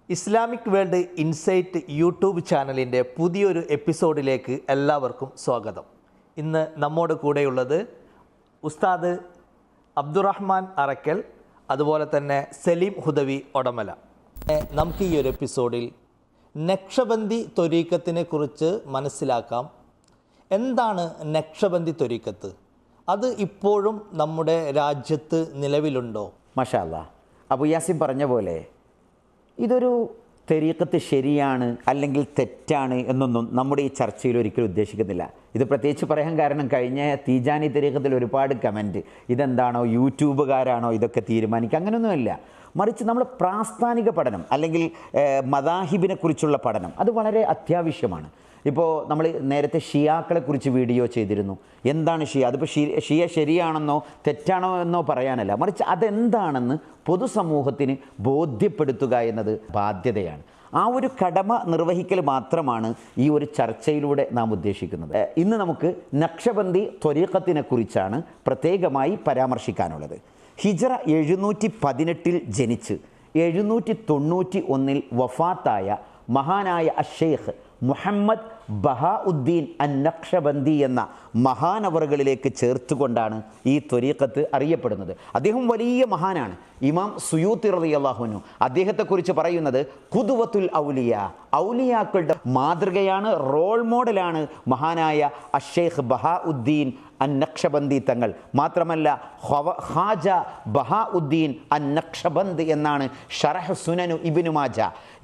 Islamic world insight YouTube ചാനലിൻ്റെ പുതിയൊരു എപ്പിസോഡിലേക്ക് എല്ലാവർക്കും സ്വാഗതം. ഇന്ന് നമ്മോട് കൂടെയുള്ളത് ഉസ്താദ് അബ്ദുറഹ്മാൻ അറക്കൽ, അതുപോലെ തന്നെ സലീം ഹുദവി ഒടമല. നമുക്ക് ഈ ഒരു എപ്പിസോഡിൽ നക്ഷബന്ദി ത്വരീഖത്തിനെ കുറിച്ച് മനസ്സിലാക്കാം. എന്താണ് നക്ഷബന്ദി ത്വരീഖത്ത്? അത് ഇപ്പോഴും നമ്മുടെ രാജ്യത്ത് നിലവിലുണ്ടോ? മാഷാ അല്ലാഹ്. അബു യാസിൻ പറഞ്ഞ പോലെ ഇതൊരു ത്വരീഖത്ത് ശരിയാണ് അല്ലെങ്കിൽ തെറ്റാണ് എന്നൊന്നും നമ്മുടെ ഈ ചർച്ചയിൽ ഒരിക്കലും ഉദ്ദേശിക്കുന്നില്ല. ഇത് പ്രത്യേകിച്ച് പറയാൻ കാരണം കഴിഞ്ഞ തീജാനി ത്വരീഖത്തിൽ ഒരുപാട് കമൻറ്റ്, ഇതെന്താണോ യൂട്യൂബുകാരാണോ ഇതൊക്കെ തീരുമാനിക്കുക, അങ്ങനെയൊന്നുമില്ല. മറിച്ച് നമ്മൾ പ്രാസ്ഥാനിക പഠനം അല്ലെങ്കിൽ മദാഹിബിനെ കുറിച്ചുള്ള പഠനം അത് വളരെ അത്യാവശ്യമാണ്. ഇപ്പോൾ നമ്മൾ നേരത്തെ ഷിയാക്കളെ കുറിച്ച് വീഡിയോ ചെയ്തിരുന്നു. എന്താണ് ഷിയ? അതിപ്പോൾ ഷിയ ശരിയാണെന്നോ തെറ്റാണോ എന്നോ പറയാനല്ല, മറിച്ച് അതെന്താണെന്ന് പൊതുസമൂഹത്തിന് ബോധ്യപ്പെടുത്തുക എന്നത് ബാധ്യതയാണ്. ആ ഒരു കടമ നിർവഹിക്കൽ മാത്രമാണ് ഈ ഒരു ചർച്ചയിലൂടെ നാം ഉദ്ദേശിക്കുന്നത്. ഇന്ന് നമുക്ക് നക്ഷബന്ദി ത്വരീഖത്തിനെ കുറിച്ചാണ് പ്രത്യേകമായി പരാമർശിക്കാനുള്ളത്. ഹിജ്റ 718 ജനിച്ച് 791 വഫാത്തായ മഹാനായ അഷേഖ് മുഹമ്മദ് ബഹാഉദ്ദീൻ അൻ നക്ഷബന്ദി എന്ന മഹാനവറുകളിലേക്ക് ചേർത്തുകൊണ്ടാണ് ഈ ത്വരീഖത്ത് അറിയപ്പെടുന്നത്. അദ്ദേഹം വലിയ മഹാനാണ്. ഇമാം സുയൂത്തി റളിയല്ലാഹു അൻഹു അദ്ദേഹത്തെക്കുറിച്ച് പറയുന്നത് ഖുദ്വത്തുൽ ഔലിയ, ഔലിയാക്കളുടെ മാതൃകയാണ്, റോൾ മോഡലാണ് മഹാനായ അഷേഖ് ബഹാഉദ്ദീൻ അൻ നക്ഷബന്ദി തങ്ങൾ. മാത്രമല്ല ഖാജ ബഹാഉദ്ദീൻ അൻ നക്ഷബന്ദ് എന്നാണ് ഷറഹ് സുനനു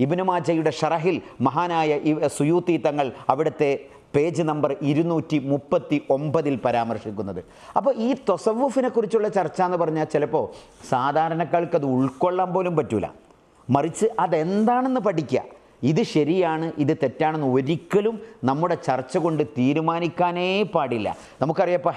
ഇബ്നു മാജയുടെ ഷറഹിൽ മഹാനായ സുയൂത്തി തങ്ങൾ അവിടുത്തെ പേജ് നമ്പർ 239 പരാമർശിക്കുന്നത്. അപ്പോൾ ഈ തസവുഫിനെ കുറിച്ചുള്ള ചർച്ച എന്ന് പറഞ്ഞാൽ ചിലപ്പോൾ സാധാരണക്കാർക്ക് അത് ഉൾക്കൊള്ളാൻ പോലും പറ്റൂല. മറിച്ച് അതെന്താണെന്ന് പഠിക്കുക. ഇത് ശരിയാണ്, ഇത് തെറ്റാണെന്ന് ഒരിക്കലും നമ്മുടെ ചർച്ച കൊണ്ട് തീരുമാനിക്കാനേ പാടില്ല. നമുക്കറിയാം, ഇപ്പോൾ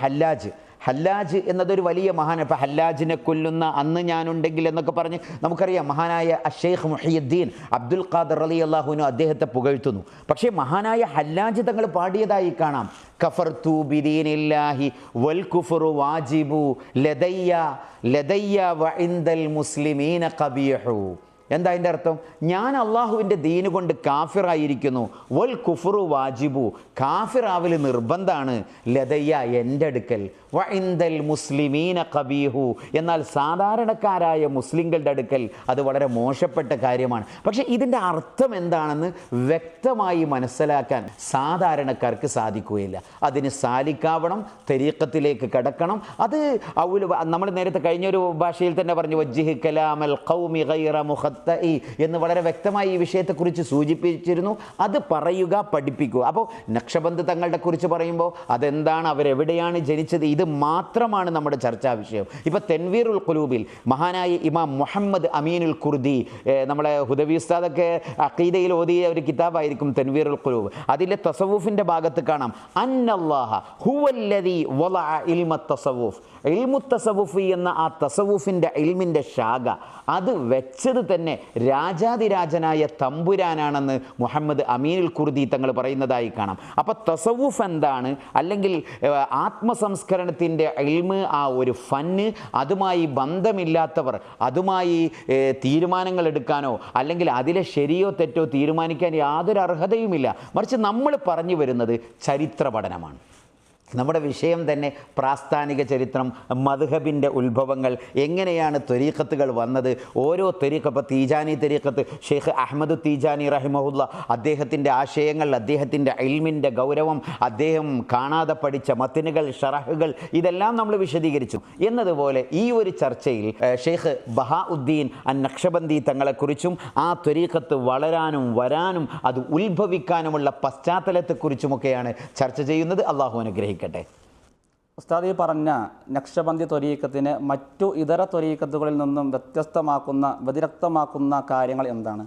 ഹല്ലാജ് എന്നതൊരു വലിയ മഹാൻ. ഇപ്പോൾ ഹല്ലാജിനെ കൊല്ലുന്ന അന്ന് ഞാനുണ്ടെങ്കിൽ എന്നൊക്കെ പറഞ്ഞ് നമുക്കറിയാം മഹാനായ അഷേഖ് മുഹിയുദ്ദീൻ അബ്ദുൽ ഖാദർ റളിയല്ലാഹു അൻഹു അദ്ദേഹത്തെ പുകഴ്ത്തുന്നു. പക്ഷേ മഹാനായ ഹല്ലാജ് തങ്ങൾ പാടിയതായി കാണാം, കഫർതു ബിദീനില്ലാഹി വൽ കുഫ്റു വാജിബു ലദയ്യ വഇൻദൽ മുസ്ലിമീന ഖബീഹു. എന്താ അതിൻ്റെ അർത്ഥം? ഞാൻ അള്ളാഹുവിൻ്റെ ദീന് കൊണ്ട് കാഫിറായിരിക്കുന്നു, വൽ കുഫ്റു വാജിബു, കാഫിറാവൽ നിർബന്ധമാണ്, ലദയ്യ എൻ്റെ അടുക്കൽ, വ ഇൻദൽ മുസ്ലിമീന ഖബീഹു, എന്നാൽ സാധാരണക്കാരായ മുസ്ലിങ്ങളുടെ അടുക്കൽ അത് വളരെ മോശപ്പെട്ട കാര്യമാണ്. പക്ഷേ ഇതിൻ്റെ അർത്ഥം എന്താണെന്ന് വ്യക്തമായി മനസ്സിലാക്കാൻ സാധാരണക്കാർക്ക് സാധിക്കുകയില്ല. അതിന് സാലിക്കാവണം, ത്വരീഖത്തിലേക്ക് കടക്കണം. അത് നമ്മൾ നേരത്തെ കഴിഞ്ഞൊരു ഭാഷയിൽ തന്നെ പറഞ്ഞു, വജ്ജിഹ് കലാമൽ ഖൗമി ഗൈറ മുഖത്തഇ എന്ന് വളരെ വ്യക്തമായി ഈ വിഷയത്തെക്കുറിച്ച് സൂചിപ്പിച്ചിരുന്നു. അത് പറയുക, പഠിപ്പിക്കുക. അപ്പോൾ നക്ഷബന്ദ് തങ്ങളുടെ കുറിച്ച് പറയുമ്പോൾ അതെന്താണ്, അവരെവിടെയാണ് ജനിച്ചത്, ഇത് മാത്രമാണ് നമ്മുടെ ചർച്ചാ വിഷയം. ഇപ്പോൾ തൻവീറുൽ ഖുലൂബിൽ മഹാനായ ഇമാം മുഹമ്മദ് അമീനുൽ ഖുർദി, നമ്മളെ ഹുദവി ഉസ്താദൊക്കെ അഖീദയിൽ ഓതിയ ഒരു കിതാബായിരിക്കും തൻവീറുൽ ഖുലൂബ്. അതിലെ തസവുഫിൻ്റെ ഭാഗത്ത് കാണാം, അന്നല്ലാഹ ഹുവല്ലദീ വളഅ ഇൽമത്ത് തസവുഫ്, ഇൽമുത്ത് തസവുഫ് എന്ന ആ തസവുഫിൻ്റെ ഇൽമിൻ്റെ ശാഖ അത് വെച്ചത് തന്നെ രാജാതിരാജനായ തമ്പുരാനാണെന്ന് മുഹമ്മദ് അമീനുൽ ഖുർദി തങ്ങൾ പറയുന്നതായി കാണാം. അപ്പോൾ തസവുഫ് എന്താണ്, അല്ലെങ്കിൽ ആത്മസംസ്കരണത്തിൻ്റെ ഇൽമ്, ആ ഒരു ഫന്ന്, അതുമായി ബന്ധമില്ലാത്തവർ അതുമായി തീരുമാനങ്ങൾ എടുക്കാനോ അല്ലെങ്കിൽ അതിലെ ശരിയോ തെറ്റോ തീരുമാനിക്കാൻ യാതൊരു അർഹതയുമില്ല. മറിച്ച് നമ്മൾ പറഞ്ഞു വരുന്നത് ചരിത്ര പഠനമാണ്. നമ്മുടെ വിഷയം തന്നെ പ്രാസ്ഥാനിക ചരിത്രം, മദ്ഹബിൻ്റെ ഉത്ഭവങ്ങൾ, എങ്ങനെയാണ് ത്വരീഖത്തുകൾ വന്നത്, ഓരോ ത്വരീഖത്ത്. ഇപ്പോൾ തീജാനി ത്വരീഖത്ത് ഷെയ്ഖ് അഹമ്മദ് തീജാനി റഹിമഹുല്ല, അദ്ദേഹത്തിൻ്റെ ആശയങ്ങൾ, അദ്ദേഹത്തിൻ്റെ ഇൽമിൻ്റെ ഗൗരവം, അദ്ദേഹം കാണാതെ പഠിച്ച മത്തിനുകൾ, ഷറഹുകൾ, ഇതെല്ലാം നമ്മൾ വിശദീകരിച്ചു. എന്നതുപോലെ ഈ ഒരു ചർച്ചയിൽ ഷെയ്ഖ് ബഹാഉദ്ദീൻ അൻ നക്ഷബന്ദി തങ്ങളെക്കുറിച്ചും ആ ത്വരീഖത്ത് വളരാനും വരാനും അത് ഉത്ഭവിക്കാനുമുള്ള പശ്ചാത്തലത്തെക്കുറിച്ചുമൊക്കെയാണ് ചർച്ച ചെയ്യുന്നത്. അള്ളാഹു അനുഗ്രഹിക്കട്ടെ. ഉസ്താദ്, ഈ പറഞ്ഞ നക്ഷബന്ദി ത്വരീഖത്തിനെ മറ്റു ഇതര ത്വരീഖത്തുകളിൽ നിന്നും വ്യതിരക്തമാക്കുന്ന കാര്യങ്ങൾ എന്താണ്?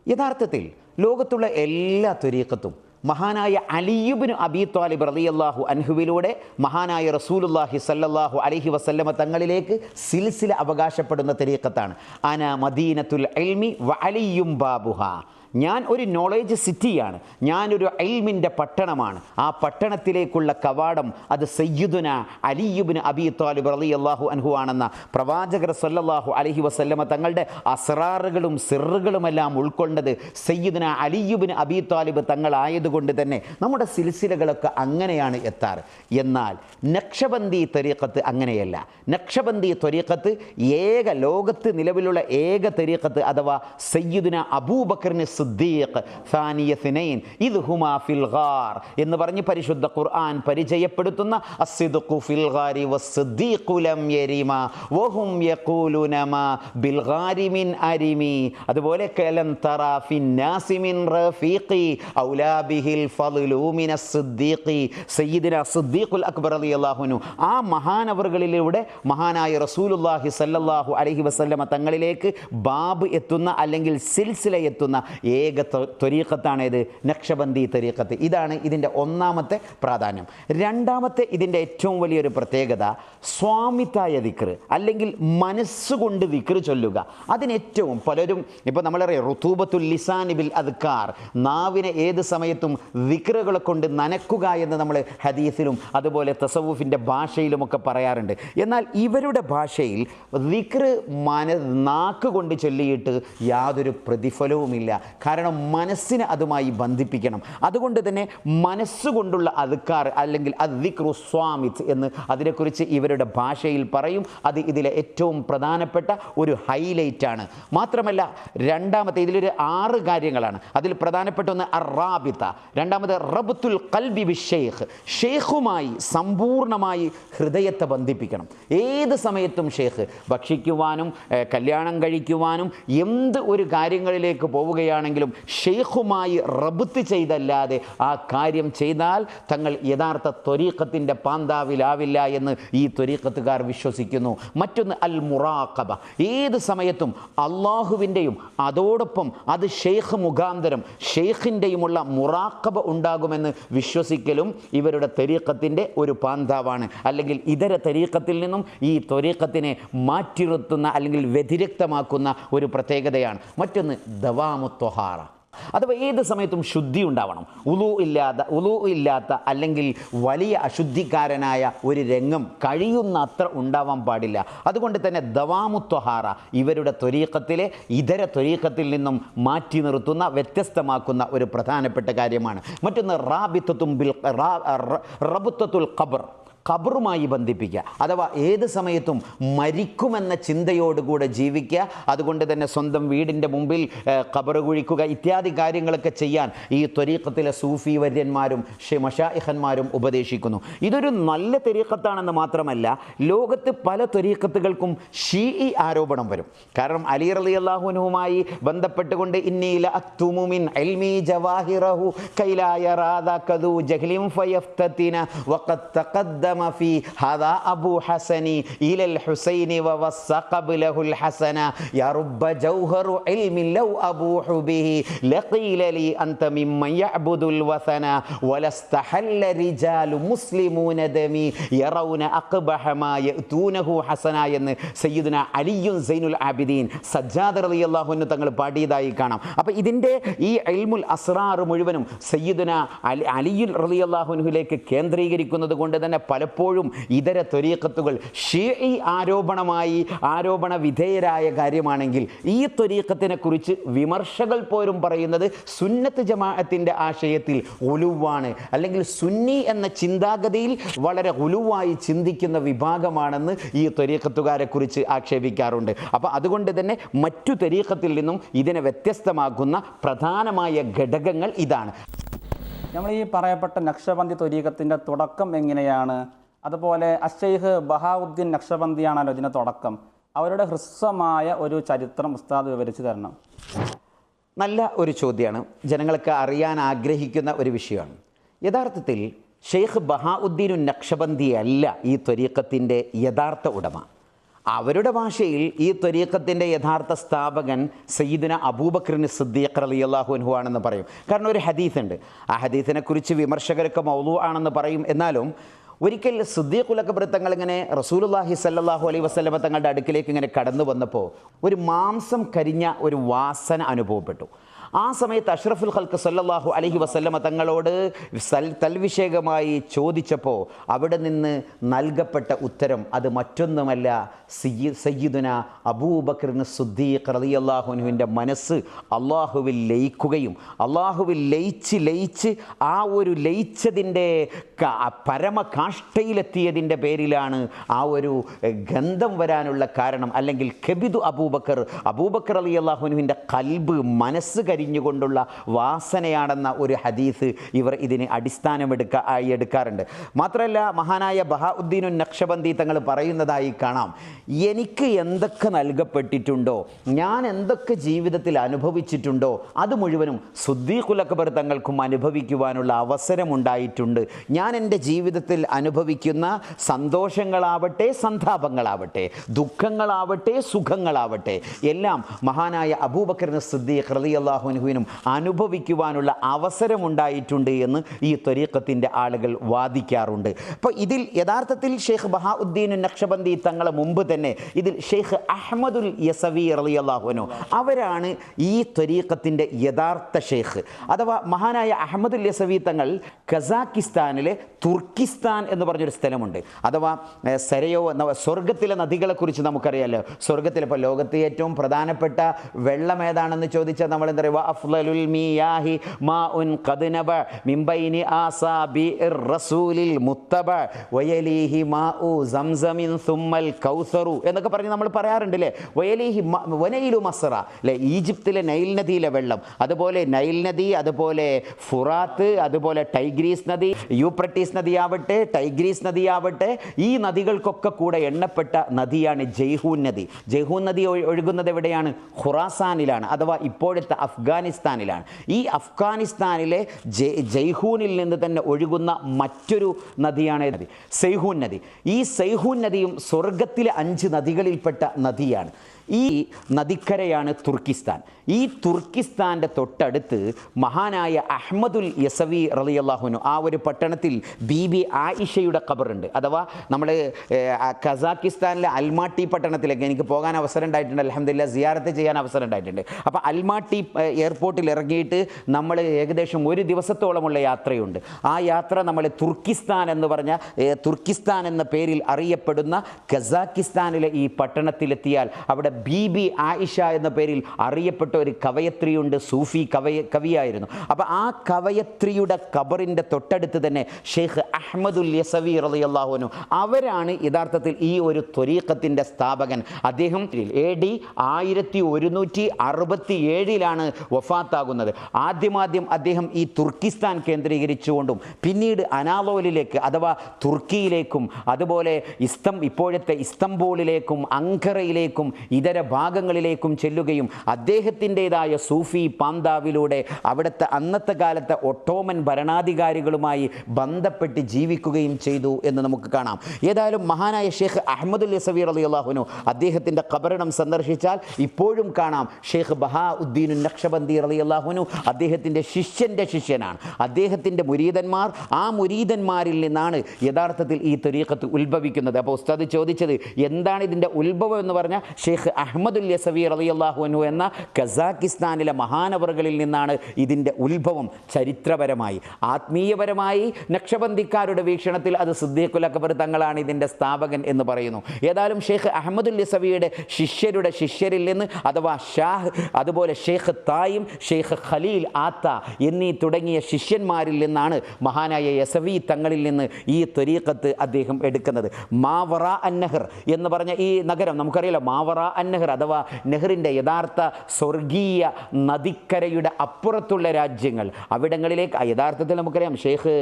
യഥാർത്ഥത്തിൽ ലോകത്തുള്ള എല്ലാ ത്വരീഖത്തും മഹാനായ അലി ഇബ്നു അബീ ത്വാലിബ് റളിയല്ലാഹു അൻഹുവിലൂടെ മഹാനായ റസൂലുള്ളാഹി സ്വല്ലല്ലാഹു അലൈഹി വസല്ലമ തങ്ങളിലേക്ക് സിൽസില അവകാശപ്പെടുന്ന ത്വരീഖത്താണ്. അന മദീനത്തുൽ ഇൽമി വ അലിയും ബാബുഹ. ഞാൻ ഒരു നോളേജ് സിറ്റിയാണ്, ഞാനൊരു ഇൽമിൻ്റെ പട്ടണമാണ്. ആ പട്ടണത്തിലേക്കുള്ള കവാടം അത് സയ്യിദുന അലി ഇബ്നു അബീ ത്വാലിബ് റളിയല്ലാഹു അൻഹു ആണെന്ന പ്രവാചകർ സല്ലല്ലാഹു അലൈഹി വസല്ലമ തങ്ങളുടെ അസ്റാറുകളും സിറുകളുമെല്ലാം ഉൾക്കൊണ്ടത് സയ്യിദുന അലി ഇബ്നു അബീ ത്വാലിബ് തങ്ങളായതുകൊണ്ട് തന്നെ നമ്മുടെ സിൽസിലകളൊക്കെ അങ്ങനെയാണ് എത്താറ്. എന്നാൽ നക്ഷബന്ദി ത്വരീഖത്ത് അങ്ങനെയല്ല. നക്ഷബന്ദി ത്വരീഖത്ത് ലോകത്ത് നിലവിലുള്ള ഏക ത്വരീഖത്ത് അഥവാ സയ്യിദുന അബൂബക്കറിന് സിദ്ദീഖ് സാനിയ സിനൈൻ ഇദ് ഹുമാ ഫിൽ ഗാർ എന്ന് പറഞ്ഞ് പരിശുദ്ധ ഖുർആൻ പരിചയപ്പെടുത്തുന്ന അസ്സിദ്ഖു ഫിൽ ഗാരി വസ്സിദ്ദീഖു ലം യരിമ വഹും യഖൂലുന മാ ബിൽ ഗാരി മിൻ അരിമി. അതുപോലെ കലം തറാ ഫിന്നാസി മിൻ റഫീഖി ഔലാ ബിഹിൽ ഫളു മിനസ് സിദ്ദീഖി സയ്യിദുന സിദ്ദീഖുൽ അക്ബർ റളിയല്ലാഹു അൻഹു. ആ മഹാനവറുകളിലൂടെ മഹാനായ റസൂലുള്ളാഹി സല്ലല്ലാഹു അലൈഹി വസല്ലമ തങ്ങളിലേക്ക് ബാബ് എത്തുന്ന അല്ലെങ്കിൽ സിൽസില എത്തുന്ന ഏക ത്വരീഖത്താണ് ഇത് നക്ഷബന്ദി ത്വരീഖത്ത്. ഇതാണ് ഇതിൻ്റെ ഒന്നാമത്തെ പ്രാധാന്യം. രണ്ടാമത്തെ ഇതിൻ്റെ ഏറ്റവും വലിയൊരു പ്രത്യേകത സ്വാമിത്തായ ദിക്ർ അല്ലെങ്കിൽ മനസ്സുകൊണ്ട് ദിക്ർ ചൊല്ലുക. അതിനേറ്റവും പലരും ഇപ്പോൾ നമ്മളറിയാം റുതൂബത്തുൽ ലിസാനി ബിൽ അദ്കാർ, നാവിനെ ഏത് സമയത്തും ദിക്റുകൾ കൊണ്ട് നനക്കുക എന്ന് നമ്മൾ ഹദീസിലും അതുപോലെ തസവൂഫിൻ്റെ ഭാഷയിലുമൊക്കെ പറയാറുണ്ട്. എന്നാൽ ഇവരുടെ ഭാഷയിൽ ദിക്ർ നാക്ക് കൊണ്ട് ചൊല്ലിയിട്ട് യാതൊരു പ്രതിഫലവുമില്ല. കാരണം മനസ്സിനെ അതുമായി ബന്ധിപ്പിക്കണം. അതുകൊണ്ട് തന്നെ മനസ്സുകൊണ്ടുള്ള അദ്കാർ അല്ലെങ്കിൽ അദ്ദിക്റു സ്വാമിത് എന്ന് അതിനെക്കുറിച്ച് ഇവരുടെ ഭാഷയിൽ പറയും. അത് ഇതിലെ ഏറ്റവും പ്രധാനപ്പെട്ട ഒരു ഹൈലൈറ്റാണ്. മാത്രമല്ല രണ്ടാമത്തെ ഇതിലൊരു 6 കാര്യങ്ങളാണ്. അതിൽ പ്രധാനപ്പെട്ട ഒന്ന് അറാബിത്ത, രണ്ടാമത് റബ്തുൽ ഖൽബി ബിശ്ശൈഖ്, ഷെയ്ഖുമായി സമ്പൂർണ്ണമായി ഹൃദയത്തെ ബന്ധിപ്പിക്കണം. ഏത് സമയത്തും ഷെയ്ഖ് ഭക്ഷിക്കുവാനും കല്യാണം കഴിക്കുവാനും എന്ത് ഒരു കാര്യങ്ങളിലേക്ക് പോവുകയാണെങ്കിലും ഷെയ്ഖുമായി റബ്ത്ത് ചെയ്തല്ലാതെ ആ കാര്യം ചെയ്താൽ തങ്ങൾ യഥാർത്ഥ ത്വരീഖത്തിൻ്റെ പാന്താവിലാവില്ല എന്ന് ഈ ത്വരീഖത്തുകാർ വിശ്വസിക്കുന്നു. മറ്റൊന്ന് അൽ മുറാഖബ, ഏത് സമയത്തും അള്ളാഹുവിൻ്റെയും അതോടൊപ്പം അത് ഷെയ്ഖ് മുഖാന്തരം ഷെയ്ഖിൻ്റെയുമുള്ള മുറാഖബ ഉണ്ടാകുമെന്ന് വിശ്വസിക്കലും ഇവരുടെ ത്വരീഖത്തിൻ്റെ ഒരു പാന്താവാണ്. അല്ലെങ്കിൽ ഇതര ത്വരീഖത്തിൽ നിന്നും ഈ ത്വരീഖത്തിനെ മാറ്റി നിർത്തുന്ന അല്ലെങ്കിൽ വ്യതിരിക്തമാക്കുന്ന ഒരു പ്രത്യേകതയാണ്. മറ്റൊന്ന് ദവാമു ത്വഹാറ, അഥവാ ഏത് സമയത്തും ശുദ്ധി ഉണ്ടാവണം. ഉളു ഇല്ലാത്ത അല്ലെങ്കിൽ വലിയ അശുദ്ധിക്കാരനായ ഒരു രംഗം കഴിയുന്നത്ര ഉണ്ടാവാൻ പാടില്ല. അതുകൊണ്ട് തന്നെ ദവാമു ത്വഹാറ ഇവരുടെ ത്വരീഖത്തിലെ ഇതര ത്വരീഖത്തിൽ നിന്നും മാറ്റി നിർത്തുന്ന വ്യത്യസ്തമാക്കുന്ന ഒരു പ്രധാനപ്പെട്ട കാര്യമാണ്. മറ്റൊന്ന് റബ്തത്തുൽ ഖബർ, ഖബറുമായി ബന്ധിപ്പിക്കുക. അഥവാ ഏത് സമയത്തും മരിക്കുമെന്ന ചിന്തയോടുകൂടെ ജീവിക്കുക. അതുകൊണ്ട് തന്നെ സ്വന്തം വീടിൻ്റെ മുമ്പിൽ ഖബർ കുഴിക്കുക ഇത്യാദി കാര്യങ്ങളൊക്കെ ചെയ്യാൻ ഈ ത്വരീഖത്തിലെ സൂഫി വര്യന്മാരും മശായിഖന്മാരും ഉപദേശിക്കുന്നു. ഇതൊരു നല്ല ത്വരീഖത്താണെന്ന് മാത്രമല്ല, ലോകത്ത് പല ത്വരീഖത്തുകൾക്കും ഷീഇ ആരോപണം വരും. കാരണം അലി റളിയല്ലാഹു അൻഹുമായി ബന്ധപ്പെട്ടുകൊണ്ട് ഇന്നീല അത്തുമു മിൻ ഇൽമി ജവാഹിറഹു കൈലാ യറാദ കദു ജഹ്ലിൻ ഫയഫ്തതിന വഖദ് തഖദ്ദ في هذا أبو حسني إلى الحسين ووثق له الحسن يا رب جوهر علم لو أبوح به لقيل لي أنت ممن يعبد الوثن ولاستحل رجال مسلمون دمي يرون أقبح ما يأتونه حسنا എന്ന് സയ്യിദുന അലിയുൻ സൈനുൽ ആബിദീൻ സജ്ജാദ് റളിയല്ലാഹു അൻഹു തങ്ങൾ പാടിയതായി കാണാം. അപ്പോൾ ഇതിൻ്റെ ഈ ഇൽമുൽ അസ്റാർ മുഴുവനും സയ്യിദുന അലിയുൽ റളിയല്ലാഹു അൻഹുവിലേക്ക് കേന്ദ്രീകരിക്കുന്നത് കൊണ്ട് തന്നെ പലപ്പോഴും ഇതര ത്വരീഖത്തുകൾ ഷീഇ ആരോപണ വിധേയരായ കാര്യമാണെങ്കിൽ ഈ ത്വരീഖത്തിനെ കുറിച്ച് വിമർശകർ പോലും പറയുന്നത് സുന്നത്ത് ജമാഅത്തിൻ്റെ ആശയത്തിൽ ഉലുവാണ്, അല്ലെങ്കിൽ സുന്നി എന്ന ചിന്താഗതിയിൽ വളരെ ഉലുവായി ചിന്തിക്കുന്ന വിഭാഗമാണെന്ന് ഈ ത്വരീഖത്തുകാരെ കുറിച്ച് ആക്ഷേപിക്കാറുണ്ട്. അപ്പോൾ അതുകൊണ്ട് തന്നെ മറ്റു ത്വരീഖത്തിൽ നിന്നും ഇതിനെ വ്യത്യസ്തമാക്കുന്ന പ്രധാനമായ ഘടകങ്ങൾ ഇതാണ്. നമ്മൾ ഈ പറയപ്പെട്ട നക്ഷബന്ദി ത്വരീഖത്തിൻ്റെ തുടക്കം എങ്ങനെയാണ്? അതുപോലെ അശ്ശൈഖ് ബഹാഉദ്ദീൻ നക്ഷബന്ദിയാണല്ലോ ഇതിൻ്റെ തുടക്കം. അവരുടെ ഹ്രസ്വമായ ഒരു ചരിത്രം ഉസ്താദ് വിവരിച്ചു തരണം. നല്ല ഒരു ചോദ്യമാണ്, ജനങ്ങൾക്ക് അറിയാൻ ആഗ്രഹിക്കുന്ന ഒരു വിഷയമാണ്. യഥാർത്ഥത്തിൽ ഷെയ്ഖ് ബഹാഉദ്ദീൻ നക്ഷബന്ദി അല്ല ഈ ത്വരീഖത്തിൻ്റെ യഥാർത്ഥ ഉടമ. അവരുടെ ഭാഷയിൽ ഈ ത്വരീഖത്തിൻ്റെ യഥാർത്ഥ സ്ഥാപകൻ സയ്യിദുന അബൂബക്കറിന് സിദ്ദീഖ് റളിയല്ലാഹു അൻഹു ആണെന്ന് പറയും. കാരണം ഒരു ഹദീസുണ്ട്, ആ ഹദീസിനെ കുറിച്ച് വിമർശകരൊക്കെ മൗളൂ ആണെന്ന് പറയും. എന്നാലും ഒരിക്കൽ സിദ്ദീഖുൽ അക്ബർ തങ്ങൾ ഇങ്ങനെ റസൂലുള്ളാഹി സ്വല്ലല്ലാഹു അലൈഹി വസല്ലമ തങ്ങളുടെ അടുക്കിലേക്ക് ഇങ്ങനെ കടന്നു വന്നപ്പോൾ ഒരു മാംസം കരിഞ്ഞ ഒരു വാസന അനുഭവപ്പെട്ടു. ആ സമയത്ത് അഷ്റഫുൽ ഖൽക്ക് സല്ലല്ലാഹു അലൈഹി വസല്ലമ തങ്ങളോട് തൽവിഷയകമായി ചോദിച്ചപ്പോൾ അവിടെ നിന്ന് നൽകപ്പെട്ട ഉത്തരം അത് മറ്റൊന്നുമല്ല, സയ്യിദുന അബൂബക്കറിന് സിദ്ദീഖ് റളിയല്ലാഹു അൻഹുവിൻ്റെ മനസ്സ് അള്ളാഹുവിൽ ലയിക്കുകയും അള്ളാഹുവിൽ ലയിച്ച് ആ ഒരു ലയിച്ചതിൻ്റെ പരമകാഷ്ഠയിലെത്തിയതിൻ്റെ പേരിലാണ് ആ ഒരു ഗന്ധം വരാനുള്ള കാരണം. അല്ലെങ്കിൽ കബിദു അബൂബക്കർ റളിയല്ലാഹു അൻഹുവിൻ്റെ ഖൽബ്, മനസ്സ് കരിഞ്ഞുകൊണ്ടുള്ള വാസനയാണെന്ന ഒരു ഹദീസ് ഇവർ ഇതിന് എടുക്കാറുണ്ട്. മാത്രമല്ല മഹാനായ ബഹാഉദ്ദീൻ നഖ്ശബന്ദി തങ്ങൾ പറയുന്നതായി കാണാം, എനിക്ക് എന്തൊക്കെ നൽകപ്പെട്ടിട്ടുണ്ടോ, ഞാൻ എന്തൊക്കെ ജീവിതത്തിൽ അനുഭവിച്ചിട്ടുണ്ടോ അത് മുഴുവനും സിദ്ദീഖുൽ അക്ബർ തങ്ങൾക്കും അനുഭവിക്കുവാനുള്ള അവസരമുണ്ടായിട്ടുണ്ട്. ഞാൻ എൻ്റെ ജീവിതത്തിൽ അനുഭവിക്കുന്ന സന്തോഷങ്ങളാവട്ടെ, സന്താപങ്ങളാവട്ടെ, ദുഃഖങ്ങളാവട്ടെ, സുഖങ്ങളാവട്ടെ എല്ലാം മഹാനായ അബൂബക്കർ സിദ്ദീഖ് റളിയല്ലാഹു അൻഹുവിനും അനുഭവിക്കുവാനുള്ള അവസരമുണ്ടായിട്ടുണ്ട് എന്ന് ഈ ത്വരീഖത്തിൻ്റെ ആളുകൾ വാദിക്കാറുണ്ട്. അപ്പോൾ ഇതിൽ യഥാർത്ഥത്തിൽ ഷെയ്ഖ് ബഹാഉദ്ദീൻ നഖ്ശബന്ദി തങ്ങളെ മുമ്പ് തന്നെ ഇതിൽ ഷെയ്ഖ് അഹ്മദുൽ യസവി റളിയല്ലാഹു അൻഹു അവരാണ് ഈ ത്വരീഖത്തിൻ്റെ യഥാർത്ഥ ഷെയ്ഖ്. അഥവാ മഹാനായ അഹ്മദുൽ യസവി തങ്ങൾ കസാക്കിസ്ഥാനിലെ തുർക്കിസ്ഥാൻ എന്ന് പറഞ്ഞൊരു സ്ഥലമുണ്ട്. അഥവാ സരയോ എന്ന സ്വർഗത്തിലെ നദികളെക്കുറിച്ച് നമുക്കറിയാമല്ലോ. സ്വർഗത്തിൽ ഇപ്പോൾ ലോകത്തെ ഏറ്റവും പ്രധാനപ്പെട്ട വെള്ളം ഏതാണെന്ന് ചോദിച്ചാൽ നമ്മൾ എന്താ പറയുക, അഫ്ളലുൽ മിയാഹി മാഉൻ ഖദ് നബ മിൻ ബൈനി ആസാബിർ റസൂലിൽ മുത്തബ വയലീഹി മാഉ സംസമിൻ സുമ്മൽ കൗസറു എന്നൊക്കെ പറഞ്ഞ് നമ്മൾ പറയാറുണ്ട് അല്ലേ. വയലീഹി വനൈലു മസ്ര അല്ലേ, ഈജിപ്തിലെ നൈൽ നദിയിലെ വെള്ളം, അതുപോലെ നൈൽ നദി, അതുപോലെ ഫുറാത്ത്, അതുപോലെ ടൈഗ്രീസ് നദി, യൂപ്രട്ടീസ് നദിയാവട്ടെ, ടൈഗ്രീസ് നദിയാവട്ടെ, ഈ നദികൾക്കൊക്കെ കൂടെ എണ്ണപ്പെട്ട നദിയാണ് ജയ്ഹൂൻ നദി. ജയ്ഹൂൻ നദി ഒഴുകുന്നത് എവിടെയാണ്? ഖുറാസാനിലാണ്, അഥവാ ഇപ്പോഴത്തെ അഫ്ഗാനിസ്ഥാനിലാണ്. ഈ അഫ്ഗാനിസ്ഥാനിലെ ജയ്ഹൂനിൽ നിന്ന് തന്നെ ഒഴുകുന്ന മറ്റൊരു നദിയാണ് സൈഹൂൻ നദി. ഈ സൈഹൂൻ നദിയും സ്വർഗത്തിലെ 5 നദികളിൽപ്പെട്ട നദിയാണ്. ഈ നദിക്കരയാണ് തുർക്കിസ്ഥാൻ. ഈ തുർക്കിസ്ഥാൻ്റെ തൊട്ടടുത്ത് മഹാനായ അഹ്മദുൽ യസവി റളിയല്ലാഹു അൻഹു ആ ഒരു പട്ടണത്തിൽ ബീബി ആയിഷയുടെ ഖബറുണ്ട്. അഥവാ നമ്മൾ കസാക്കിസ്ഥാനിലെ അൽമാട്ടി പട്ടണത്തിലേക്ക് എനിക്ക് പോകാൻ അവസരം ഉണ്ടായിട്ടുണ്ട്, അൽഹംദുലില്ലാഹ് സിയാറത്ത് ചെയ്യാൻ അവസരം ഉണ്ടായിട്ടുണ്ട്. അപ്പോൾ അൽമാട്ടി എയർപോർട്ടിൽ ഇറങ്ങിയിട്ട് നമ്മൾ ഏകദേശം 1 ദിവസത്തോളമുള്ള യാത്രയുണ്ട്. ആ യാത്ര നമ്മൾ തുർക്കിസ്ഥാൻ എന്ന് പറഞ്ഞ തുർക്കിസ്ഥാൻ എന്ന പേരിൽ അറിയപ്പെടുന്ന കസാക്കിസ്ഥാനിലെ ഈ പട്ടണത്തിലെത്തിയാൽ അവിടെ ബീബി ആയിഷ എന്ന പേരിൽ അറിയപ്പെട്ട ഒരു കവയത്രിയുണ്ട്, സൂഫി കവിയായിരുന്നു. അപ്പോൾ ആ കവയത്രിയുടെ ഖബറിൻ്റെ തൊട്ടടുത്ത് തന്നെ ഷെയ്ഖ് അഹ്മദുൽ യസവി റളിയല്ലാഹു അൻഹു അവരാണ് യഥാർത്ഥത്തിൽ ഈ ഒരു ത്വരീഖത്തിൻ്റെ സ്ഥാപകൻ. അദ്ദേഹം AD 1167 വഫാത്താകുന്നത്. ആദ്യം അദ്ദേഹം ഈ തുർക്കിസ്ഥാൻ കേന്ദ്രീകരിച്ചുകൊണ്ടും പിന്നീട് അനാലോലിലേക്ക് അഥവാ തുർക്കിയിലേക്കും അതുപോലെ ഇപ്പോഴത്തെ ഇസ്തംബൂളിലേക്കും അങ്കറയിലേക്കും ഇതര ഭാഗങ്ങളിലേക്കും ചെല്ലുകയും അദ്ദേഹത്തിൻ്റെതായ സൂഫി പാന്താവിലൂടെ അവിടുത്തെ അന്നത്തെ കാലത്തെ ഒട്ടോമൻ ഭരണാധികാരികളുമായി ബന്ധപ്പെട്ട് ജീവിക്കുകയും ചെയ്തു എന്ന് നമുക്ക് കാണാം. ഏതായാലും മഹാനായ ഷെയ്ഖ് അഹ്മദുൽ യസവി റളിയല്ലാഹു അൻഹു അദ്ദേഹത്തിൻ്റെ ഖബറിടം സന്ദർശിച്ചാൽ ഇപ്പോഴും കാണാം ഷെയ്ഖ് ബഹാഉദ്ദീൻ നഖ്ശബന്ദി റളിയല്ലാഹു അൻഹു അദ്ദേഹത്തിൻ്റെ ശിഷ്യൻ്റെ ശിഷ്യനാണ്. അദ്ദേഹത്തിൻ്റെ മുരീദന്മാർ, ആ മുരീദന്മാരിൽ നിന്നാണ് യഥാർത്ഥത്തിൽ ഈ ത്വരീഖത്ത് ഉത്ഭവിക്കുന്നത്. അപ്പോൾ ഉസ്താദ് ചോദിച്ചത് എന്താണ് ഇതിൻ്റെ ഉത്ഭവം എന്ന് പറഞ്ഞാൽ ഷെയ്ഖ് അഹ്മദുൽ യസവി റളിയല്ലാഹു അൻഹു എന്ന കസാക്കിസ്ഥാനിലെ മഹാനവറുകളിൽ നിന്നാണ് ഇതിൻ്റെ ഉത്ഭവം. ചരിത്രപരമായി ആത്മീയപരമായി നഖ്ശബന്ദിക്കാരുടെ വീക്ഷണത്തിൽ അത് സിദ്ദീഖുൽ അക്ബർ തങ്ങളാണ് ഇതിൻ്റെ സ്ഥാപകൻ എന്ന് പറയുന്നു. ഏതായാലും ഷെയ്ഖ് അഹ്മദുൽ യസവിയുടെ ശിഷ്യരിൽ നിന്ന് അഥവാ ഷാഹ്, അതുപോലെ ഷെയ്ഖ് തായിം, ഷെയ്ഖ് ഖലീൽ ആത്ത എന്നീ തുടങ്ങിയ ശിഷ്യന്മാരിൽ നിന്നാണ് മഹാനായ യസവി തങ്ങളിൽ നിന്ന് ഈ ത്വരീഖത്ത് അദ്ദേഹം എടുക്കുന്നത്. മാവറ അന്നഹർ എന്ന് പറഞ്ഞ ഈ നഗരം നമുക്കറിയാലോ. മാവറ അന്നഹർ അഥവാ നെഹ്റിൻ്റെ യഥാർത്ഥ സ്വർഗീയ നദിക്കരയുടെ അപ്പുറത്തുള്ള രാജ്യങ്ങൾ, അവിടങ്ങളിലേക്ക് യഥാർത്ഥത്തിൽ നമുക്കറിയാം ഷെയ്ഖ്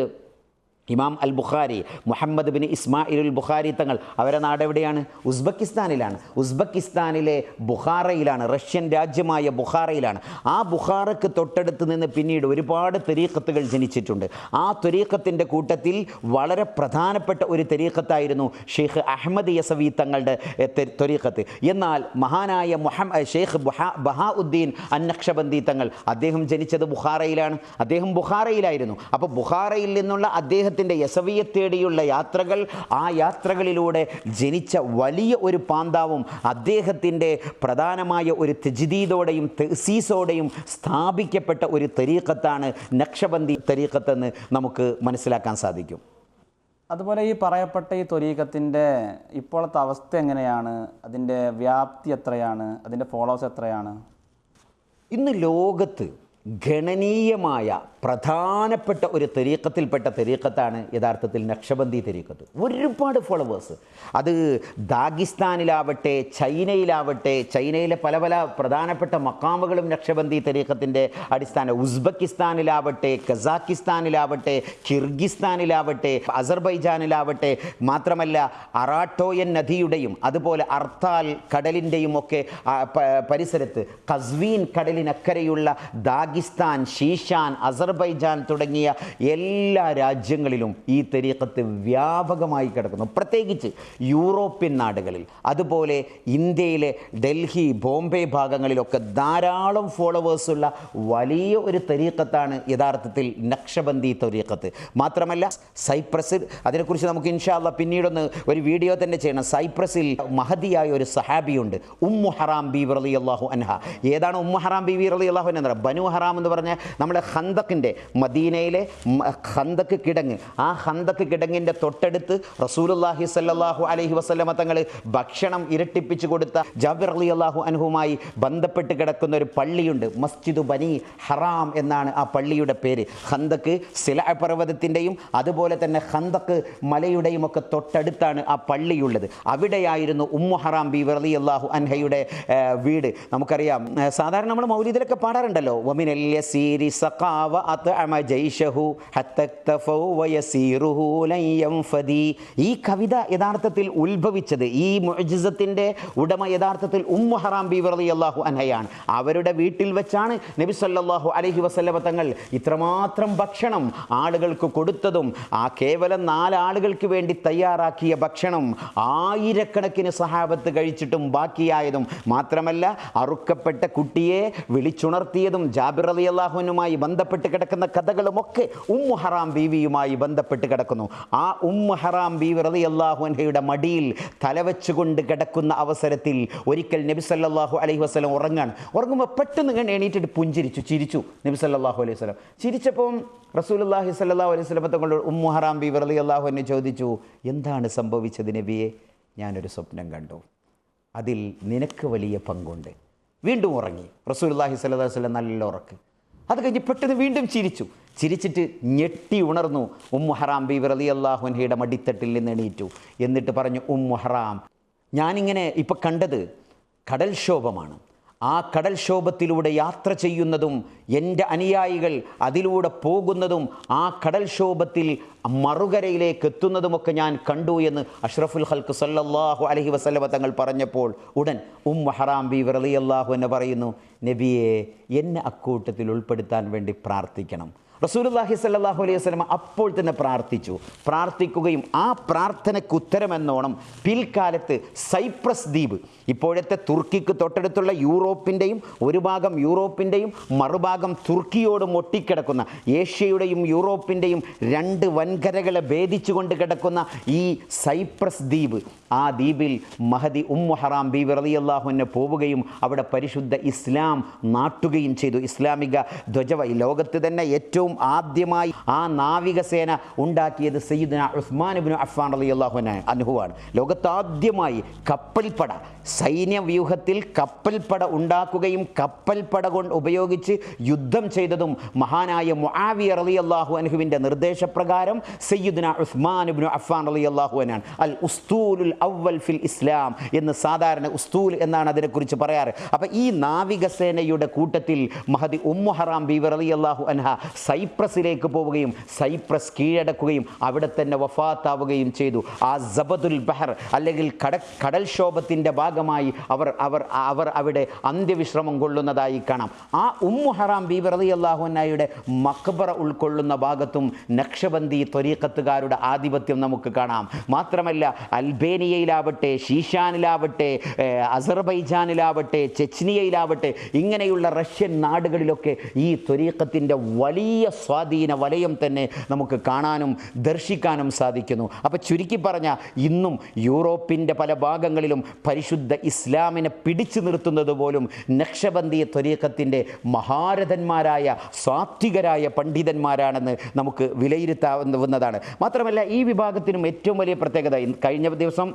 ഇമാം അൽ ബുഖാരി, മുഹമ്മദ് ബിൻ ഇസ്മായിൽ ബുഖാരി തങ്ങൾ അവരുടെ നാട് എവിടെയാണ്? ഉസ്ബെക്കിസ്ഥാനിലാണ്. ഉസ്ബെക്കിസ്ഥാനിലെ ബുഖാറയിലാണ്, റഷ്യൻ രാജ്യമായ ബുഖാറയിലാണ്. ആ ബുഖാറയ്ക്ക് തൊട്ടടുത്ത് നിന്ന് പിന്നീട് ഒരുപാട് ത്വരീഖത്തുകൾ ജനിച്ചിട്ടുണ്ട്. ആ ത്വരീഖത്തിൻ്റെ കൂട്ടത്തിൽ വളരെ പ്രധാനപ്പെട്ട ഒരു ത്വരീഖത്തായിരുന്നു ഷെയ്ഖ് അഹ്മദ് യസവി തങ്ങളുടെ ത്വരീഖത്ത്. എന്നാൽ മഹാനായ ഷെയ്ഖ് ബഹാഉദ്ദീൻ അന്നഖ്ശബന്ദി തങ്ങൾ അദ്ദേഹം ജനിച്ചത് ബുഖാറയിലാണ്. അദ്ദേഹം ബുഖാറയിലായിരുന്നു. അപ്പോൾ ബുഖാറയിൽ നിന്നുള്ള അദ്ദേഹത്തിൻ്റെ ത്വരീഖത്തിൻ്റെ യസവിയെ തേടിയുള്ള യാത്രകൾ, ആ യാത്രകളിലൂടെ ജനിച്ച വലിയ ഒരു പാന്താവും അദ്ദേഹത്തിൻ്റെ പ്രധാനമായ ഒരു തജ്ദീദോടെയും തഅ്സീസോടെയും സ്ഥാപിക്കപ്പെട്ട ഒരു ത്വരീഖത്താണ് നഖ്ശബന്ദി ത്വരീഖത്തെന്ന് നമുക്ക് മനസ്സിലാക്കാൻ സാധിക്കും. അതുപോലെ ഈ പറയപ്പെട്ട ഈ ത്വരീഖത്തിൻ്റെ ഇപ്പോഴത്തെ അവസ്ഥ എങ്ങനെയാണ്? അതിൻ്റെ വ്യാപ്തി എത്രയാണ്? അതിൻ്റെ ഫോളോവേഴ്സ് എത്രയാണ്? ഇന്ന് ലോകത്ത് ഗണനീയമായ പ്രധാനപ്പെട്ട ഒരു ത്വരീഖത്തിൽപ്പെട്ട ത്വരീഖത്താണ് യഥാർത്ഥത്തിൽ നഖ്ശബന്ദി ത്വരീഖത്ത്. ഒരുപാട് ഫോളോവേഴ്സ്. അത് ദാഗിസ്ഥാനിലാവട്ടെ, ചൈനയിലാവട്ടെ, ചൈനയിലെ പല പല പ്രധാനപ്പെട്ട മക്കാമുകളും നഖ്ശബന്ദി ത്വരീഖത്തിൻ്റെ അടിസ്ഥാന, ഉസ്ബെക്കിസ്ഥാനിലാവട്ടെ, കസാക്കിസ്ഥാനിലാവട്ടെ, കിർഗിസ്ഥാനിലാവട്ടെ, അസർബൈജാനിലാവട്ടെ, മാത്രമല്ല അറാട്ടോയൻ നദിയുടെയും അതുപോലെ അർത്താൽ കടലിൻ്റെയും ഒക്കെ പരിസരത്ത് കസ്വീൻ കടലിനക്കരെയുള്ള ദാഗിസ്ഥാൻ, ഷീഷാൻ, അസർബൈജാൻ തുടങ്ങിയ എല്ലാ രാജ്യങ്ങളിലും ഈ ത്വരീഖത്ത് വ്യാപകമായി കിടക്കുന്നു. പ്രത്യേകിച്ച് യൂറോപ്യൻ നാടുകളിൽ, അതുപോലെ ഇന്ത്യയിലെ ഡൽഹി, ബോംബെ ഭാഗങ്ങളിലൊക്കെ ധാരാളം ഫോളോവേഴ്സുള്ള വലിയ ഒരു ത്വരീഖത്താണ് യഥാർത്ഥത്തിൽ നഖ്ശബന്ദി ത്വരീഖത്ത്. മാത്രമല്ല സൈപ്രസിൽ, അതിനെക്കുറിച്ച് നമുക്ക് ഇൻഷാ അല്ലാഹ് പിന്നീടൊന്ന് ഒരു വീഡിയോ തന്നെ ചെയ്യണം. സൈപ്രസിൽ മഹദിയായ ഒരു സഹാബിയുണ്ട്, ഉമ്മു ഹറാം ബീവി റളിയല്ലാഹു അൻഹ. ഏതാണ് ഉമ്മു ഹറാം ബീവി റളിയല്ലാഹു അൻഹ? ബനു ഹറാം എന്ന് പറഞ്ഞാൽ നമ്മുടെ ഖന്തക്കിൻ്റെ, മദീനയിലെ ഖന്തക്ക് കിടങ്ങ്, ആ ഖന്തക്ക് കിടങ്ങിൻ്റെ തൊട്ടടുത്ത് റസൂലുള്ളാഹി സ്വല്ലല്ലാഹു അലൈഹി വസല്ലമ തങ്ങൾ ഭക്ഷണം ഇരട്ടിപ്പിച്ചു കൊടുത്ത ജാബിർ റളിയല്ലാഹു അൻഹുമായി ബന്ധപ്പെട്ട് കിടക്കുന്ന ഒരു പള്ളിയുണ്ട്. മസ്ജിദു ബനി ഹറാം എന്നാണ് ആ പള്ളിയുടെ പേര്. ഖന്തക്ക് സില പർവ്വതത്തിൻ്റെയും അതുപോലെ തന്നെ ഖന്തക്ക് മലയുടെയും ഒക്കെ തൊട്ടടുത്താണ് ആ പള്ളിയുള്ളത്. അവിടെയായിരുന്നു ഉമ്മു ഹറാം ബീവി റളിയല്ലാഹു അൻഹയുടെ വീട്. നമുക്കറിയാം, സാധാരണ നമ്മൾ മൗലിദിലൊക്കെ പാടാറുണ്ടല്ലോ, വമിനൽ യസീരി സഖാവ അത്അമ ജൈശഹു ഹത്തക്തഫൗ വയസീറുഹു ലൻ യൻഫദി. ഈ കവിത യഥാർത്ഥത്തിൽ ഉത്ഭവിച്ചത്, ഈ മുഅ്ജിസത്തിൻ്റെ ഉടമ യഥാർത്ഥത്തിൽ ഉമ്മു ഹറാം ബീവി റളിയല്ലാഹു അൻഹയാണ്. അവരുടെ വീട്ടിൽ വെച്ചാണ് നബി സല്ലല്ലാഹു അലൈഹി വസല്ലമ തങ്ങൾ ഇത്രമാത്രം ഭക്ഷണം ആളുകൾക്ക് കൊടുത്തതും, ആ കേവലം 4 ആളുകൾക്ക് വേണ്ടി തയ്യാറാക്കിയ ഭക്ഷണം ആയിരക്കണക്കിന് സഹാബത്ത് കഴിച്ചിട്ടും ബാക്കിയായതും, മാത്രമല്ല അറുക്കപ്പെട്ട കുട്ടിയെ വിളിച്ചുണർത്തിയതും, ജാബിർ റളിയല്ലാഹു അൻഹുമായി ബന്ധപ്പെട്ട് കിടക്കുന്ന കഥകളുമൊക്കെ ഉമ്മു ഹറാം ബീവിയുമായി ബന്ധപ്പെട്ട് കിടക്കുന്നു. ആ ഉമ്മു ഹറാം ബീവി റളിയല്ലാഹു അൻഹയുടെ മടിയിൽ തലവെച്ചുകൊണ്ട് കിടക്കുന്ന അവസരത്തിൽ ഒരിക്കൽ നബി സല്ലല്ലാഹു അലൈഹി വസല്ലം ഉറങ്ങുമ്പോൾ പെട്ടെന്ന് എണീറ്റിട്ട് ചിരിച്ചു നബി സല്ലല്ലാഹു അലൈഹി വസല്ലം. ചിരിച്ചപ്പം റസൂലുള്ളാഹി സ്വല്ലല്ലാഹു അലൈഹി വസല്ലം തങ്ങളോട് ഉമ്മു ഹറാം ബീവി റളിയല്ലാഹു അൻഹ ചോദിച്ചു, എന്താണ് സംഭവിച്ചത് നബിയെ? ഞാനൊരു സ്വപ്നം കണ്ടു, അതിൽ നിനക്ക് വലിയ പങ്കുണ്ട്. വീണ്ടും ഉറങ്ങി റസൂലുള്ളാഹി സ്വല്ലല്ലാഹു അലൈഹി വസല്ലം, നല്ല ഉറക്ക്. അത് കഴിഞ്ഞ് പെട്ടെന്ന് വീണ്ടും ചിരിച്ചിട്ട് ഞെട്ടി ഉണർന്നു. ഉമ്മു ഹറാം ബീവി റളിയല്ലാഹു അൻഹയുടെ മടിത്തട്ടിൽ നിന്ന് എണീറ്റു. എന്നിട്ട് പറഞ്ഞു, ഉമ്മു ഹറാം, ഞാനിങ്ങനെ ഇപ്പം കണ്ടത് കടൽക്ഷോഭമാണ്. ആ കടൽക്ഷോഭത്തിലൂടെ യാത്ര ചെയ്യുന്നതും എൻ്റെ അനുയായികൾ അതിലൂടെ പോകുന്നതും ആ കടൽക്ഷോഭത്തിൽ മറുകരയിലേക്ക് എത്തുന്നതുമൊക്കെ ഞാൻ കണ്ടു എന്ന് അഷ്റഫുൽ ഖൽഖ് സല്ലല്ലാഹു അലൈഹി വസല്ലമ തങ്ങൾ പറഞ്ഞപ്പോൾ ഉടൻ ഉമ്മു ഹറാം ബീവി റളിയല്ലാഹു അൻഹ പറയുന്നു, നബിയെ, എന്നെ അക്കൂട്ടത്തിൽ ഉൾപ്പെടുത്താൻ വേണ്ടി പ്രാർത്ഥിക്കണം. റസൂലുള്ളാഹി സ്വല്ലല്ലാഹു അലൈഹി വസല്ലം അപ്പോൾ തന്നെ പ്രാർത്ഥിക്കുകയും ആ പ്രാർത്ഥനയ്ക്ക് ഉത്തരമെന്നോണം പിൽക്കാലത്ത് സൈപ്രസ് ദ്വീപ്, ഇപ്പോഴത്തെ തുർക്കിക്ക് തൊട്ടടുത്തുള്ള യൂറോപ്പിൻ്റെയും ഒരു ഭാഗം യൂറോപ്പിൻ്റെയും മറുഭാഗം തുർക്കിയോടും ഒട്ടിക്കിടക്കുന്ന, ഏഷ്യയുടെയും യൂറോപ്പിൻ്റെയും 2 വൻകരകളെ ഭേദിച്ചുകൊണ്ട് കിടക്കുന്ന ഈ സൈപ്രസ് ദ്വീപ്, ആ ദ്വീപിൽ മഹദി ഉമ്മു ഹറാം ബീവി റളിയല്ലാഹു അൻഹ പോവുകയും അവിടെ പരിശുദ്ധ ഇസ്ലാം നാട്ടുകയും ചെയ്തു. ഇസ്ലാമിക ധ്വജവ ലോകത്ത് തന്നെ ഏറ്റവും ആദ്യമായി ആ നാവികസേന ഉണ്ടാക്കിയത് സയ്യിദുനാ ഉസ്മാൻ ഇബ്നു അഫ്ഫാൻ റളിയല്ലാഹു അൻഹുവാണ്. ലോകത്താദ്യമായി കപ്പൽപ്പട, സൈന്യവ്യൂഹത്തിൽ കപ്പൽപ്പട ഉണ്ടാക്കുകയും കപ്പൽപ്പട കൊണ്ട് ഉപയോഗിച്ച് യുദ്ധം ചെയ്തതും മഹാനായ മുആവിയ റളിയല്ലാഹു അൻഹുവിൻ്റെ നിർദ്ദേശപ്രകാരം സയ്യിദുനാ ഉസ്മാൻ ഇബ്നു അഫ്ഫാൻ റളിയല്ലാഹു അൻഹു. അൽ ഉസ്തൂലുൽ അവൽ ഫിൽ ഇസ്ലാം എന്ന് സാധാരണ ഉസ്തൂൽ എന്നാണ് അതിനെക്കുറിച്ച് പറയാറ്. അപ്പം ഈ നാവികസേനയുടെ കൂട്ടത്തിൽ മഹദി ഉമ്മു ഹറാം ബീവി റളിയല്ലാഹു അൻഹ സൈപ്രസിലേക്ക് പോവുകയും സൈപ്രസ് കീഴടക്കുകയും അവിടെ തന്നെ വഫാത്താവുകയും ചെയ്തു. ആ സബതുൽ ബഹർ അല്ലെങ്കിൽ കടൽക്ഷോഭത്തിൻ്റെ ഭാഗമായി അവർ അവിടെ അന്ത്യവിശ്രമം കൊള്ളുന്നതായി കാണാം. ആ ഉമ്മു ഹറാം ബീവി റളിയല്ലാഹു അൻഹയുടെ മഖ്ബറ ഉൾക്കൊള്ളുന്ന ഭാഗത്തും നഖ്ശബന്ദി ത്വരീഖത്തുകാരുടെ ആധിപത്യം നമുക്ക് കാണാം. മാത്രമല്ല അൽബേനിയ അർമേനിയയിലാവട്ടെ, ഷീഷാനിലാവട്ടെ, അസർബൈജാനിലാവട്ടെ, ചെച്നിയയിലാവട്ടെ, ഇങ്ങനെയുള്ള റഷ്യൻ നാടുകളിലൊക്കെ ഈ ത്വരീഖത്തിൻ്റെ വലിയ സ്വാധീന വലയം തന്നെ നമുക്ക് കാണാനും ദർശിക്കാനും സാധിക്കുന്നു. അപ്പോൾ ചുരുക്കി പറഞ്ഞാൽ ഇന്നും യൂറോപ്പിൻ്റെ പല ഭാഗങ്ങളിലും പരിശുദ്ധ ഇസ്ലാമിനെ പിടിച്ചു നിർത്തുന്നത് പോലും നക്ഷബന്ദി ത്വരീഖത്തിൻ്റെ മഹാരഥന്മാരായ സാത്വികരായ പണ്ഡിതന്മാരാണെന്ന് നമുക്ക് വിലയിരുത്താവുന്നതാണ്. മാത്രമല്ല ഈ വിഭാഗത്തിനും ഏറ്റവും വലിയ പ്രത്യേകത, കഴിഞ്ഞ ദിവസം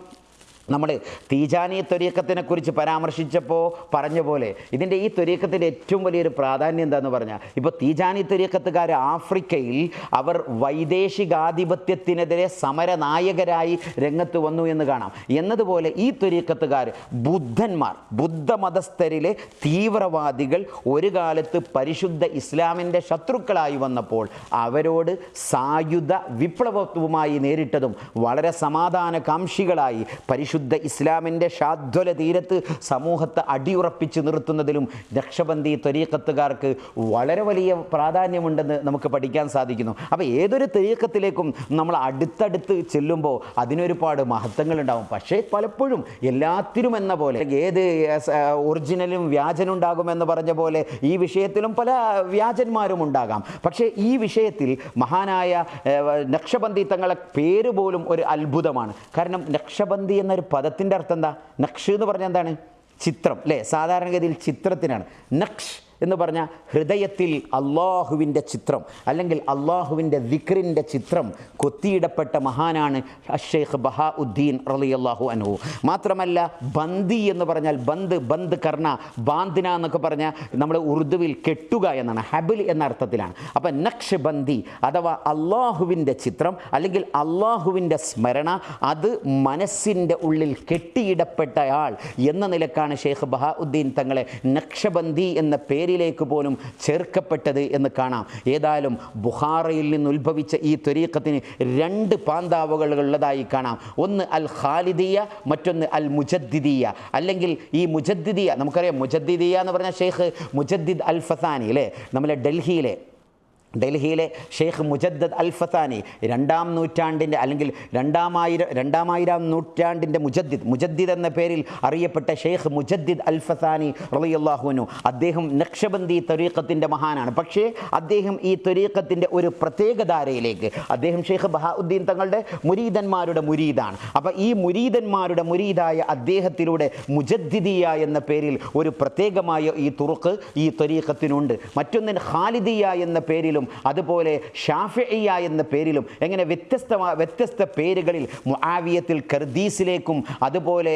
നമ്മൾ തീജാനി ത്വരീഖത്തിനെ കുറിച്ച് പരാമർശിച്ചപ്പോൾ പറഞ്ഞ പോലെ ഇതിൻ്റെ ഈ ത്വരീഖത്തിൻ്റെ ഏറ്റവും വലിയൊരു പ്രാധാന്യം എന്താണെന്ന് പറഞ്ഞാൽ, ഇപ്പോൾ തീജാനി ത്വരീഖത്തുകാർ ആഫ്രിക്കയിൽ അവർ വൈദേശികാധിപത്യത്തിനെതിരെ സമരനായകരായി രംഗത്ത് വന്നു എന്ന് കാണാം. എന്നതുപോലെ ഈ ത്വരീഖത്തുകാർ ബുദ്ധന്മാർ, ബുദ്ധമതസ്ഥരിലെ തീവ്രവാദികൾ ഒരു കാലത്ത് പരിശുദ്ധ ഇസ്ലാമിൻ്റെ ശത്രുക്കളായി വന്നപ്പോൾ അവരോട് സായുധ വിപ്ലവവുമായി നേരിട്ടതും വളരെ സമാധാനകാംക്ഷികളായി പരിശുദ്ധ ഇസ്ലാമിൻ്റെ ഷാദ്വല തീരത്ത് സമൂഹത്തെ അടിയുറപ്പിച്ച് നിർത്തുന്നതിലും നക്ഷബന്ദി ത്വരീഖത്തുകാർക്ക് വളരെ വലിയ പ്രാധാന്യമുണ്ടെന്ന് നമുക്ക് പഠിക്കാൻ സാധിക്കുന്നു. അപ്പോൾ ഏതൊരു ത്വരീഖത്തിലേക്കും നമ്മൾ അടുത്തടുത്ത് ചെല്ലുമ്പോൾ അതിനൊരുപാട് മഹത്വങ്ങളുണ്ടാകും. പക്ഷേ പലപ്പോഴും എല്ലാത്തിനും എന്ന പോലെ ഏത് ഒറിജിനലും വ്യാജനുണ്ടാകുമെന്ന് പറഞ്ഞ പോലെ ഈ വിഷയത്തിലും പല വ്യാജന്മാരും ഉണ്ടാകാം. പക്ഷേ ഈ വിഷയത്തിൽ മഹാനായ നക്ഷബന്ദി തങ്ങളെ പേര് പോലും ഒരു അത്ഭുതമാണ്. കാരണം നക്ഷബന്ദി എന്നൊരു പദത്തിൻ്റെ അർത്ഥം എന്താ? നക്ഷ് എന്ന് പറഞ്ഞാൽ എന്താണ്? ചിത്രം അല്ലേ? സാധാരണഗതിയിൽ ചിത്രത്തിനാണ്. നക്ഷ് എന്ന് പറഞ്ഞാൽ ഹൃദയത്തിൽ അള്ളാഹുവിൻ്റെ ചിത്രം അല്ലെങ്കിൽ അള്ളാഹുവിൻ്റെ ദിക്റിൻ്റെ ചിത്രം കൊത്തിയിടപ്പെട്ട മഹാനാണ് അഷ്ഷെയ്ഖ് ബഹാഉദ്ദീൻ റളിയല്ലാഹു അൻഹു. മാത്രമല്ല ബന്ദി എന്ന് പറഞ്ഞാൽ ബന്ദ് കർണ, ബാന്തിന എന്നൊക്കെ പറഞ്ഞാൽ നമ്മൾ ഉറുദുവിൽ കെട്ടുക എന്നാണ്, ഹബിൽ എന്ന അർത്ഥത്തിലാണ്. അപ്പം നക്ഷ് ബന്ദി അഥവാ അള്ളാഹുവിൻ്റെ ചിത്രം അല്ലെങ്കിൽ അള്ളാഹുവിൻ്റെ സ്മരണ, അത് മനസ്സിൻ്റെ ഉള്ളിൽ കെട്ടിയിടപ്പെട്ടയാൾ എന്ന നിലക്കാണ് ഷെയ്ഖ് ബഹാഉദ്ദീൻ തങ്ങളെ നക്ഷബന്ദി എന്ന പേരിലേക്ക് പോലും ചേർക്കപ്പെട്ടത് എന്ന് കാണാം. ഏതായാലും ബുഖാറയിൽ നിന്ന് ഉത്ഭവിച്ച ഈ ത്വരീഖത്തിന് രണ്ട് പാന്താവുകൾ ഉള്ളതായി കാണാം. ഒന്ന് അൽ ഖാലിദിയ, മറ്റൊന്ന് അൽ മുജദ്ദിദിയ. അല്ലെങ്കിൽ ഈ മുജദ്ദിദിയ, നമുക്കറിയാം മുജദ്ദിദിയ എന്ന് പറഞ്ഞാൽ ഷെയ്ഖ് മുജദ്ദിദ് അൽ ഫസാനി അല്ലേ, നമ്മളെ ഡൽഹിയിലെ ഷെയ്ഖ് മുജദ്ദദ് അൽ ഫസാനി 2-ാം നൂറ്റാണ്ടിൻ്റെ അല്ലെങ്കിൽ രണ്ടാമായിരം നൂറ്റാണ്ടിൻ്റെ മുജദ്ദിദ് എന്ന പേരിൽ അറിയപ്പെട്ട ഷെയ്ഖ് മുജദ്ദിദ് അൽ ഫസാനി റളിയല്ലാഹു അൻഹു, അദ്ദേഹം നക്ഷബന്ദി ത്വരീഖത്തിൻ്റെ മഹാനാണ്. പക്ഷേ അദ്ദേഹം ഈ ത്വരീഖത്തിൻ്റെ ഒരു പ്രത്യേകധാരയിലേക്ക്, അദ്ദേഹം ഷെയ്ഖ് ബഹാഉദ്ദീൻ തങ്ങളുടെ മുരീദന്മാരുടെ മുരീദാണ്. അപ്പോൾ ഈ മുരീദന്മാരുടെ മുരീദായ അദ്ദേഹത്തിലൂടെ മുജദ്ദിദിയ എന്ന പേരിൽ ഒരു പ്രത്യേകമായ ഈ തുറുക്ക് ഈ ത്വരീഖത്തിനുണ്ട്. മറ്റൊന്നിന് ഖാലിദിയ എന്ന പേരിലും അതുപോലെ ഷാഫിഇയ്യ എന്ന പേരിലും, എങ്ങനെ വ്യത്യസ്ത പേരുകളിൽ മുആവിയത്തുൽ കർദീസിലേക്കും അതുപോലെ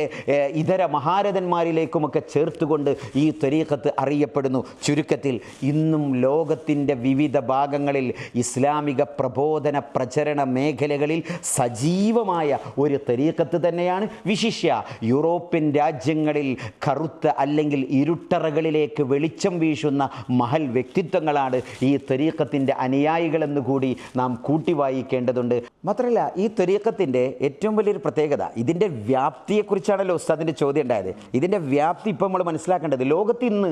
ഇതര മഹാരഥന്മാരിലേക്കുമൊക്കെ ചേർത്തുകൊണ്ട് ഈ ത്വരീഖത്ത് അറിയപ്പെടുന്നു. ചുരുക്കത്തിൽ ഇന്നും ലോകത്തിൻ്റെ വിവിധ ഭാഗങ്ങളിൽ ഇസ്ലാമിക പ്രബോധന പ്രചരണ മേഖലകളിൽ സജീവമായ ഒരു ത്വരീഖത്ത് തന്നെയാണ്. വിശിഷ്യ യൂറോപ്യൻ രാജ്യങ്ങളിൽ കറുത്ത അല്ലെങ്കിൽ ഇരുട്ടറകളിലേക്ക് വെളിച്ചം വീശുന്ന മഹൽ വ്യക്തിത്വങ്ങളാണ് ഈ ത്വരീഖത്തിൻ്റെ അനുയായികളെന്ന് കൂടി നാം കൂട്ടി വായിക്കേണ്ടതുണ്ട്. മാത്രമല്ല ഈ ത്വരീഖത്തിൻ്റെ ഏറ്റവും വലിയൊരു പ്രത്യേകത ഇതിൻ്റെ വ്യാപ്തിയെക്കുറിച്ചാണല്ലോ ഉസ്താദിൻ്റെ ചോദ്യം ഉണ്ടായത്. ഇതിൻ്റെ വ്യാപ്തി ഇപ്പോൾ നമ്മൾ മനസ്സിലാക്കേണ്ടത്, ലോകത്ത് ഇന്ന്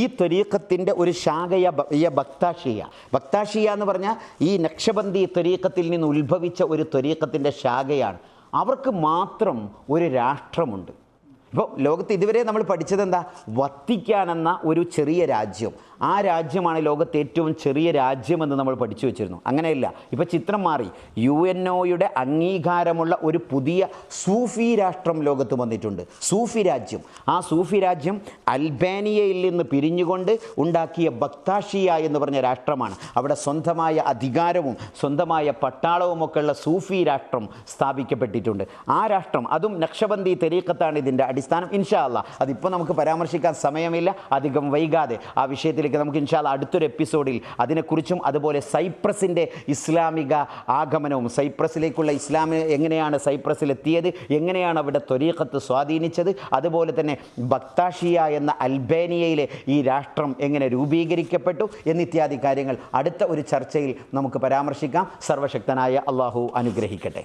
ഈ ത്വരീഖത്തിൻ്റെ ഒരു ശാഖയ ബക്താഷിയ എന്ന് പറഞ്ഞാൽ ഈ നക്ഷബന്ദി ത്വരീഖത്തിൽ നിന്ന് ഉത്ഭവിച്ച ഒരു ത്വരീഖത്തിൻ്റെ ശാഖയാണ്. അവർക്ക് മാത്രം ഒരു രാഷ്ട്രമുണ്ട്. ഇപ്പോൾ ലോകത്ത് ഇതുവരെ നമ്മൾ പഠിച്ചത് എന്താ? വത്തിക്കാൻ എന്ന ഒരു ചെറിയ രാജ്യം, ആ രാജ്യമാണ് ലോകത്തെ ഏറ്റവും ചെറിയ രാജ്യമെന്ന് നമ്മൾ പഠിച്ചു വെച്ചിരുന്നു. അങ്ങനെയല്ല, ഇപ്പോൾ ചിത്രം മാറി. UNOയുടെ അംഗീകാരമുള്ള ഒരു പുതിയ സൂഫി രാഷ്ട്രം ലോകത്ത് വന്നിട്ടുണ്ട്, സൂഫി രാജ്യം. ആ സൂഫി രാജ്യം അൽബാനിയയിൽ നിന്ന് പിരിഞ്ഞുകൊണ്ട് ഉണ്ടാക്കിയ ബക്താഷിയ എന്ന് പറഞ്ഞ രാഷ്ട്രമാണ്. അവിടെ സ്വന്തമായ അധികാരവും സ്വന്തമായ പട്ടാളവും ഒക്കെ ഉള്ള സൂഫി രാഷ്ട്രം സ്ഥാപിക്കപ്പെട്ടിട്ടുണ്ട്. ആ രാഷ്ട്രം, അതും നക്ഷബന്ദി ത്വരീഖത്താണ് ഇതിൻ്റെ അടിസ്ഥാനം. ഇൻഷാ അല്ലാഹ് അതിപ്പോൾ നമുക്ക് പരാമർശിക്കാൻ സമയമില്ല, അധികം വൈകാതെ ആ വിഷയത്തിലേക്ക് നമുക്ക് ഇൻഷാ അല്ലാഹ് അടുത്തൊരു എപ്പിസോഡിൽ അതിനെക്കുറിച്ചും അതുപോലെ സൈപ്രസിൻ്റെ ഇസ്ലാമിക ആഗമനവും, സൈപ്രസിലേക്കുള്ള ഇസ്ലാം എങ്ങനെയാണ് സൈപ്രസിലെത്തിയത്, എങ്ങനെയാണ് അവിടെ ത്വരീഖത്ത് സ്വാധീനിച്ചത്, അതുപോലെ തന്നെ ബക്താഷിയ എന്ന അൽബാനിയയിലെ ഈ രാഷ്ട്രം എങ്ങനെ രൂപീകരിക്കപ്പെട്ടു എന്നിത്യാദി കാര്യങ്ങൾ അടുത്ത ഒരു ചർച്ചയിൽ നമുക്ക് പരാമർശിക്കാം. സർവശക്തനായ അള്ളാഹു അനുഗ്രഹിക്കട്ടെ.